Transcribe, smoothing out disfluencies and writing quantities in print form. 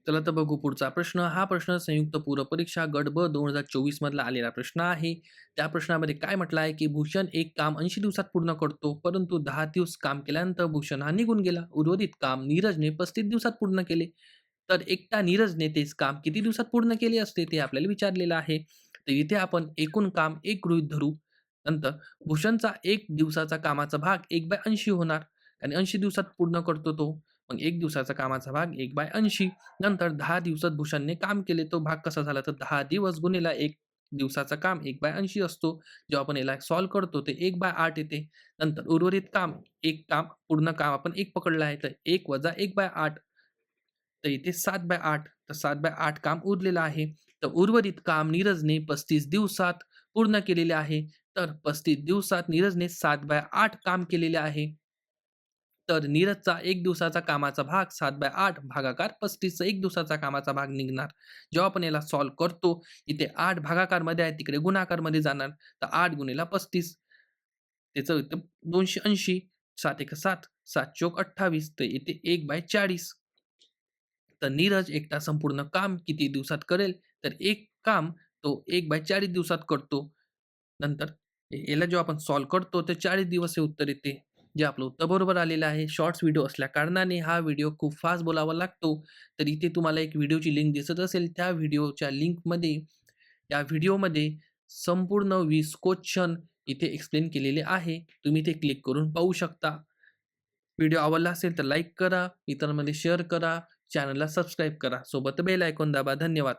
चला तर बघू पुढचा प्रश्न. हा प्रश्न संयुक्त पूर्व परीक्षा गट ब 2024 मधला आलेला प्रश्न आहे. त्या प्रश्नामध्ये काय म्हटलं आहे, की भूषण एक काम 80 दिवसात पूर्ण करतो, परंतु 10 दिवस काम केल्यानंतर भूषण हा निघून गेला. उर्वरित काम नीरजने 35 दिवसात पूर्ण केले. तर एकटा नीरजने तेच काम किती दिवसात पूर्ण केले असते ते आपल्याला विचारलेलं आहे. तर इथे आपण एकूण काम 1 गृहीत धरू. नंतर भूषणचा 1 दिवसाचा कामाचा भाग 1/80 होणार आणि 80 दिवसात पूर्ण करतो तो. मग 1 दिवसाचा कामाचा भाग 1/80 नंतर 10 दिवसात भूषणने काम केले. तो भाग कसा झाला तर 10 दिवस गुणिले 1 दिवसाचा काम 1/80 असतो. जेव्हा आपण याला सॉल्व्ह करतो ते 1/8 येते. नंतर उर्वरित काम, एक काम पूर्ण काम आपण 1 पकडलं आहे तर 1 वजा 1/8 तर इथे 7/8 तर 7/8 काम उरलेलं आहे. तर उर्वरित काम नीरजने 35 दिवसात पूर्ण केलेले आहे. तर 35 दिवसात नीरजने 7/8 काम केलेले आहे. तर नीरजचा 1 दिवसाचा कामाचा भाग 7/8 भागाकार 35चा 1 दिवसाचा कामाचा भाग निघणार. जेव्हा आपण याला सॉल्व्ह करतो, इथे 8 भागाकारमध्ये आहे, तिकडे गुणाकारमध्ये जाणार. तर 8 गुणिले 35 त्याचं होतं 280. 7 एके 7, 7 चोक 28 तर इथे 1/40. तर नीरज एकटा संपूर्ण काम किती दिवसात करेल? तर एक काम तो 1/40 दिवसात करतो. नंतर याला जेव्हा आपण सॉल्व्ह करतो, तर 40 दिवस हे उत्तर येते. जे आपलं उत्तर बरोबर आलेलं आहे. शॉर्ट्स व्हिडिओ असल्या कारणाने हा व्हिडिओ खूप फास्ट बोलावा लागतो. तर इथे तुम्हाला एक व्हिडिओची लिंक दिसत असेल, त्या व्हिडिओच्या लिंकमध्ये या व्हिडिओमध्ये संपूर्ण 20 क्वेश्चन इथे एक्सप्लेन केलेले आहे. तुम्ही ते क्लिक करून पाहू शकता. व्हिडिओ आवडला असेल तर लाईक करा, इतरांमध्ये शेअर करा, चॅनलला सबस्क्राईब करा. सोबत बेल आयकॉन दाबा. धन्यवाद.